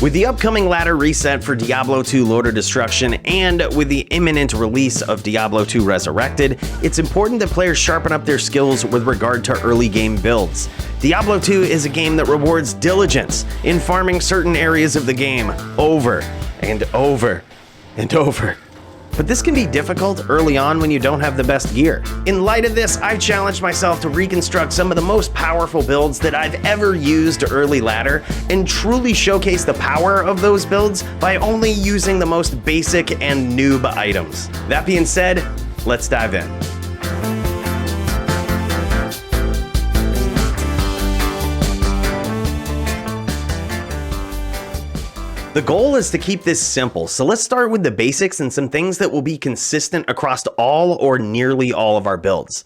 With the upcoming ladder reset for Diablo II Lord of Destruction and with the imminent release of Diablo II Resurrected, it's important that players sharpen up their skills with regard to early game builds. Diablo II is a game that rewards diligence in farming certain areas of the game over and over and over. But this can be difficult early on when you don't have the best gear. In light of this, I've challenged myself to reconstruct some of the most powerful builds that I've ever used early ladder and truly showcase the power of those builds by only using the most basic and noob items. That being said, let's dive in. The goal is to keep this simple, so let's start with the basics and some things that will be consistent across all or nearly all of our builds.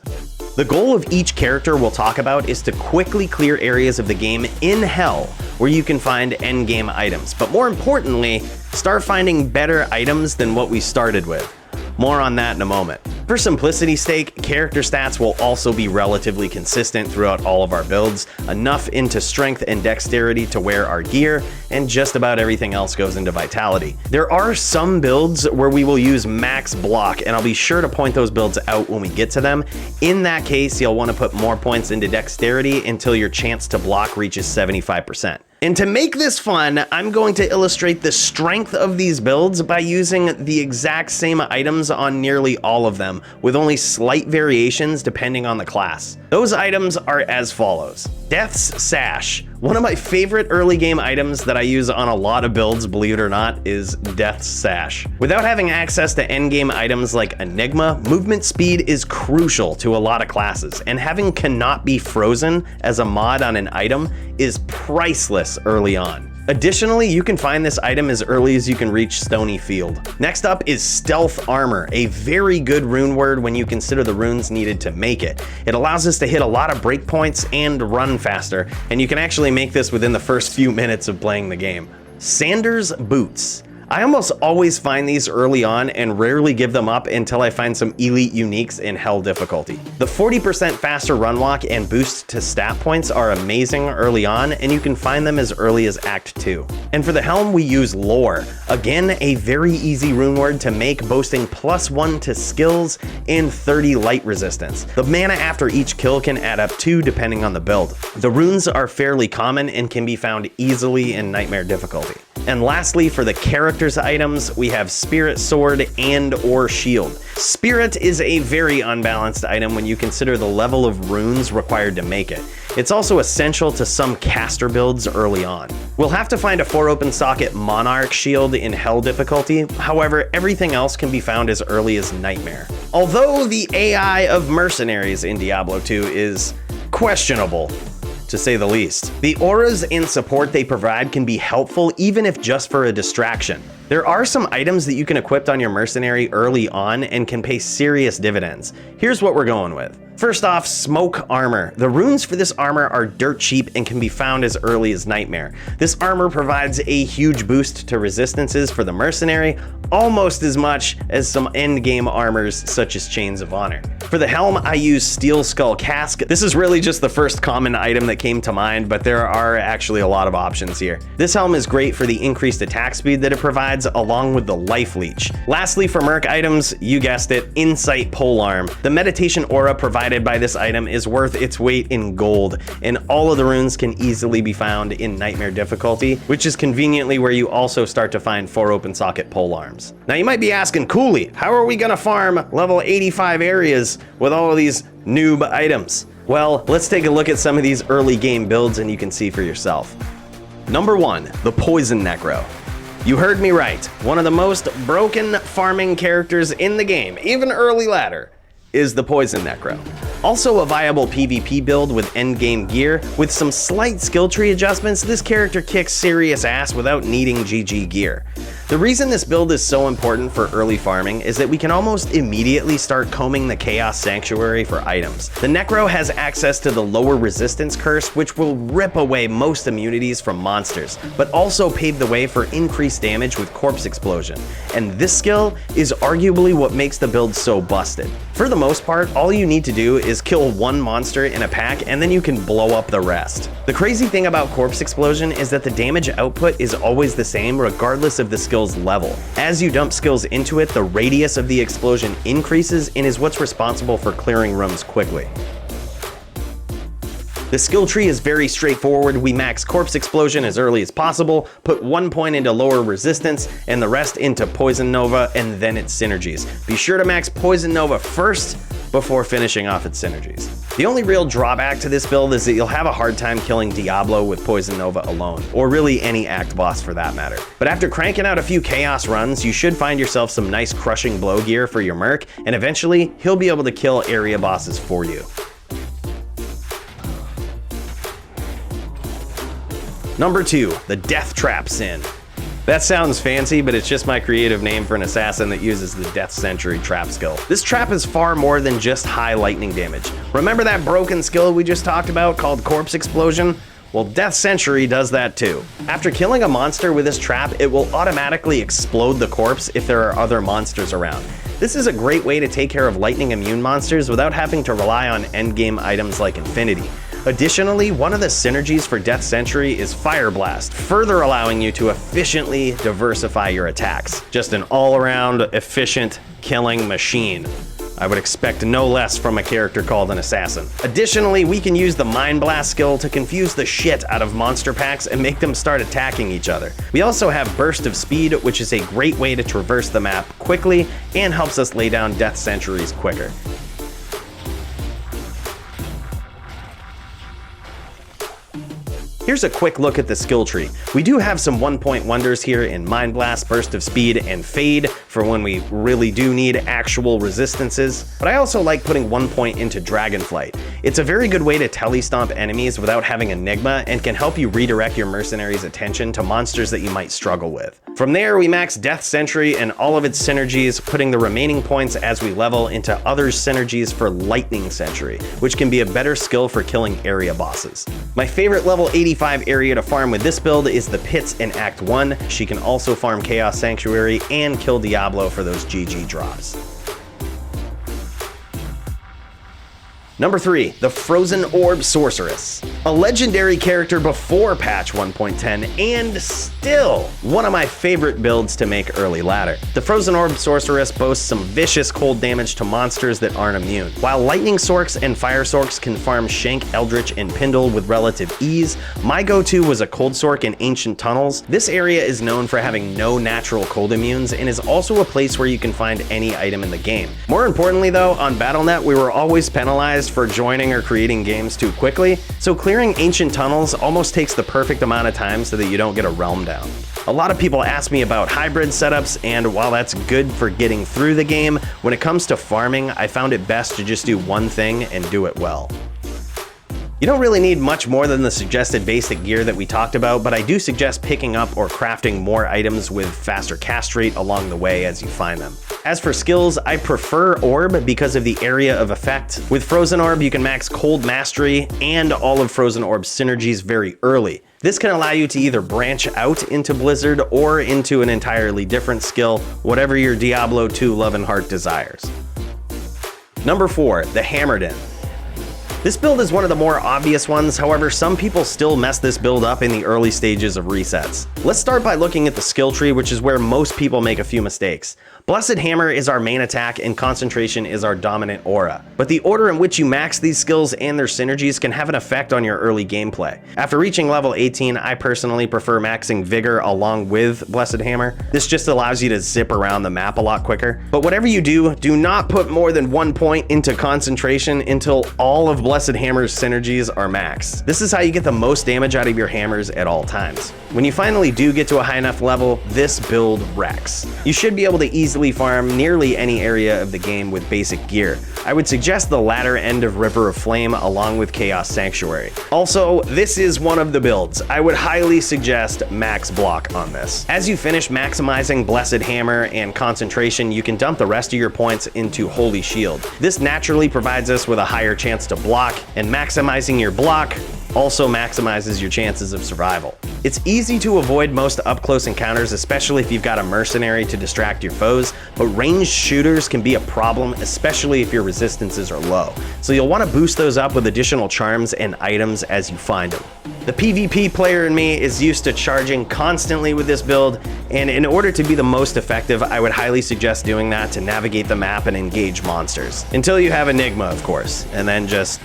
The goal of each character we'll talk about is to quickly clear areas of the game in hell where you can find endgame items, but more importantly, start finding better items than what we started with. More on that in a moment. For simplicity's sake, character stats will also be relatively consistent throughout all of our builds, enough into strength and dexterity to wear our gear, and just about everything else goes into vitality. There are some builds where we will use max block, and I'll be sure to point those builds out when we get to them. In that case, you'll want to put more points into dexterity until your chance to block reaches 75%. And to make this fun, I'm going to illustrate the strength of these builds by using the exact same items on nearly all of them, with only slight variations depending on the class. Those items are as follows. Death's Sash. One of my favorite early game items that I use on a lot of builds, believe it or not, is Death's Sash. Without having access to endgame items like Enigma, movement speed is crucial to a lot of classes, and having Cannot Be Frozen as a mod on an item is priceless early on. Additionally, you can find this item as early as you can reach Stony Field. Next up is Stealth Armor, a very good rune word when you consider the runes needed to make it. It allows us to hit a lot of breakpoints and run faster, and you can actually make this within the first few minutes of playing the game. Sanders Boots. I almost always find these early on and rarely give them up until I find some elite uniques in hell difficulty. The 40% faster run walk and boost to stat points are amazing early on, and you can find them as early as Act 2. And for the helm, we use Lore. Again, a very easy rune word to make, boasting +1 to skills and 30 light resistance. The mana after each kill can add up 2 depending on the build. The runes are fairly common and can be found easily in Nightmare difficulty. And lastly, for the characters items, we have Spirit Sword and or Shield. Spirit is a very unbalanced item when you consider the level of runes required to make it. It's also essential to some caster builds early on. We'll have to find a 4-open socket Monarch Shield in Hell difficulty, however, everything else can be found as early as Nightmare. Although the AI of mercenaries in Diablo II is questionable, to say the least. The auras and support they provide can be helpful even if just for a distraction. There are some items that you can equip on your mercenary early on and can pay serious dividends. Here's what we're going with. First off, Smoke Armor. The runes for this armor are dirt cheap and can be found as early as Nightmare. This armor provides a huge boost to resistances for the mercenary, almost as much as some endgame armors such as Chains of Honor. For the helm, I use Steel Skull Casque. This is really just the first common item that came to mind, but there are actually a lot of options here. This helm is great for the increased attack speed that it provides, along with the Life Leech. Lastly, for Merc items, you guessed it, Insight Polearm. The meditation aura provided by this item is worth its weight in gold, and all of the runes can easily be found in Nightmare difficulty, which is conveniently where you also start to find 4-open socket polearms. Now you might be asking, Coooley, how are we gonna farm level 85 areas with all of these noob items? Well, let's take a look at some of these early game builds and you can see for yourself. Number 1, the Poison Necro. You heard me right, one of the most broken farming characters in the game, even early ladder, is the Poison Necro. Also a viable PvP build with endgame gear. With some slight skill tree adjustments, this character kicks serious ass without needing GG gear. The reason this build is so important for early farming is that we can almost immediately start combing the Chaos Sanctuary for items. The Necro has access to the lower resistance curse, which will rip away most immunities from monsters, but also pave the way for increased damage with Corpse Explosion. And this skill is arguably what makes the build so busted. For For the most part, all you need to do is kill one monster in a pack and then you can blow up the rest. The crazy thing about Corpse Explosion is that the damage output is always the same regardless of the skill's level. As you dump skills into it, the radius of the explosion increases and is what's responsible for clearing rooms quickly. The skill tree is very straightforward. We max Corpse Explosion as early as possible, put 1 point into lower resistance, and the rest into Poison Nova, and then its synergies. Be sure to max Poison Nova first before finishing off its synergies. The only real drawback to this build is that you'll have a hard time killing Diablo with Poison Nova alone, or really any act boss for that matter. But after cranking out a few chaos runs, you should find yourself some nice crushing blow gear for your Merc, and eventually he'll be able to kill area bosses for you. Number 2, the Death Trap Sin. That sounds fancy, but it's just my creative name for an assassin that uses the Death Sentry trap skill. This trap is far more than just high lightning damage. Remember that broken skill we just talked about called Corpse Explosion? Well, Death Sentry does that too. After killing a monster with this trap, it will automatically explode the corpse if there are other monsters around. This is a great way to take care of lightning immune monsters without having to rely on endgame items like Infinity. Additionally, one of the synergies for Death Sentry is Fire Blast, further allowing you to efficiently diversify your attacks. Just an all-around efficient killing machine. I would expect no less from a character called an assassin. Additionally, we can use the Mind Blast skill to confuse the shit out of monster packs and make them start attacking each other. We also have Burst of Speed, which is a great way to traverse the map quickly and helps us lay down Death Sentries quicker. Here's a quick look at the skill tree. We do have some 1-point wonders here in Mind Blast, Burst of Speed, and Fade for when we really do need actual resistances, but I also like putting 1 point into Dragonflight. It's a very good way to telestomp enemies without having Enigma and can help you redirect your mercenaries' attention to monsters that you might struggle with. From there, we max Death Sentry and all of its synergies, putting the remaining points as we level into other synergies for Lightning Sentry, which can be a better skill for killing area bosses. My favorite level 85 area to farm with this build is the Pits in Act 1. She can also farm Chaos Sanctuary and kill Diablo for those GG drops. Number 3, the Frozen Orb Sorceress. A legendary character before patch 1.10 and still one of my favorite builds to make early ladder. The Frozen Orb Sorceress boasts some vicious cold damage to monsters that aren't immune. While Lightning Sorks and Fire Sorks can farm Shank, Eldritch, and Pindle with relative ease, my go-to was a Cold Sork in Ancient Tunnels. This area is known for having no natural cold immunes and is also a place where you can find any item in the game. More importantly though, on Battle.net we were always penalized for joining or creating games too quickly, so clearing Ancient Tunnels almost takes the perfect amount of time so that you don't get a realm down. A lot of people ask me about hybrid setups, and while that's good for getting through the game, when it comes to farming, I found it best to just do one thing and do it well. You don't really need much more than the suggested basic gear that we talked about, but I do suggest picking up or crafting more items with faster cast rate along the way as you find them. As for skills, I prefer Orb because of the area of effect. With Frozen Orb, you can max Cold Mastery and all of Frozen Orb's synergies very early. This can allow you to either branch out into Blizzard or into an entirely different skill, whatever your Diablo II love and heart desires. Number 4, the Hammerdin. This build is one of the more obvious ones, however, some people still mess this build up in the early stages of resets. Let's start by looking at the skill tree, which is where most people make a few mistakes. Blessed Hammer is our main attack and Concentration is our dominant aura, but the order in which you max these skills and their synergies can have an effect on your early gameplay. After reaching level 18, I personally prefer maxing Vigor along with Blessed Hammer. This just allows you to zip around the map a lot quicker. But whatever you do, do not put more than 1 point into Concentration until all of Blessed Hammer's synergies are maxed. This is how you get the most damage out of your hammers at all times. When you finally do get to a high enough level, this build wrecks. You should be able to easily farm nearly any area of the game with basic gear. I would suggest the latter end of River of Flame along with Chaos Sanctuary. Also, this is one of the builds. I would highly suggest max block on this. As you finish maximizing Blessed Hammer and Concentration, you can dump the rest of your points into Holy Shield. This naturally provides us with a higher chance to block, and maximizing your block also maximizes your chances of survival. It's easy to avoid most up-close encounters, especially if you've got a mercenary to distract your foes, but ranged shooters can be a problem, especially if your resistances are low. So you'll want to boost those up with additional charms and items as you find them. The PvP player in me is used to charging constantly with this build, and in order to be the most effective, I would highly suggest doing that to navigate the map and engage monsters. Until you have Enigma, of course, and then just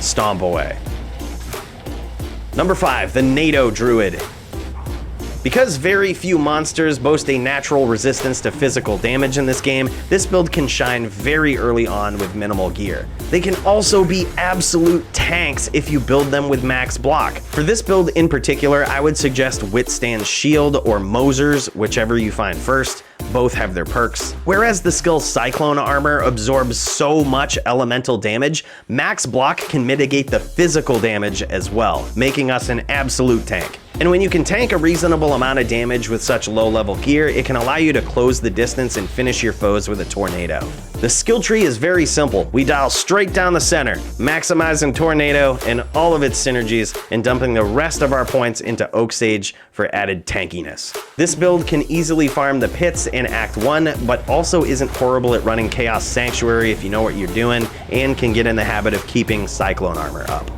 stomp away. Number 5, the NATO Druid. Because very few monsters boast a natural resistance to physical damage in this game, this build can shine very early on with minimal gear. They can also be absolute tanks if you build them with max block. For this build in particular, I would suggest Withstand Shield or Mosers, whichever you find first. Both have their perks. Whereas the skill Cyclone Armor absorbs so much elemental damage, max block can mitigate the physical damage as well, making us an absolute tank. And when you can tank a reasonable amount of damage with such low-level gear, it can allow you to close the distance and finish your foes with a tornado. The skill tree is very simple. We dial straight down the center, maximizing Tornado and all of its synergies, and dumping the rest of our points into Oak Sage for added tankiness. This build can easily farm the pits in Act 1, but also isn't horrible at running Chaos Sanctuary if you know what you're doing, and can get in the habit of keeping Cyclone Armor up.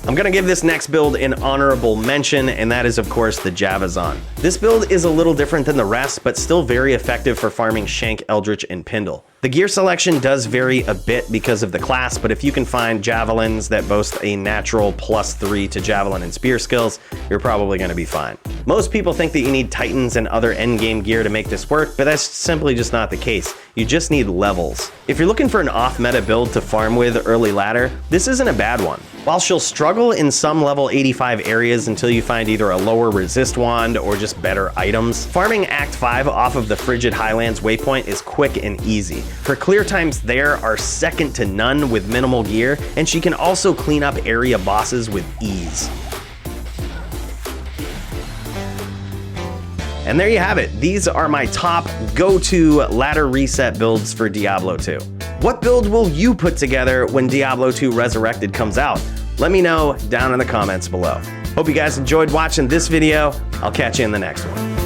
I'm gonna give this next build an honorable mention, and that is of course the Javazon. This build is a little different than the rest, but still very effective for farming Shank, Eldritch, and Pindle. The gear selection does vary a bit because of the class, but if you can find javelins that boast a natural +3 to javelin and spear skills, you're probably gonna be fine. Most people think that you need titans and other endgame gear to make this work, but that's simply just not the case. You just need levels. If you're looking for an off-meta build to farm with early ladder, this isn't a bad one. While she'll struggle in some level 85 areas until you find either a lower resist wand or just better items, farming Act 5 off of the Frigid Highlands waypoint is quick and easy. Her clear times there are second to none with minimal gear, and she can also clean up area bosses with ease. And there you have it. These are my top go-to ladder reset builds for Diablo 2. What build will you put together when Diablo 2 Resurrected comes out? Let me know down in the comments below. Hope you guys enjoyed watching this video. I'll catch you in the next one.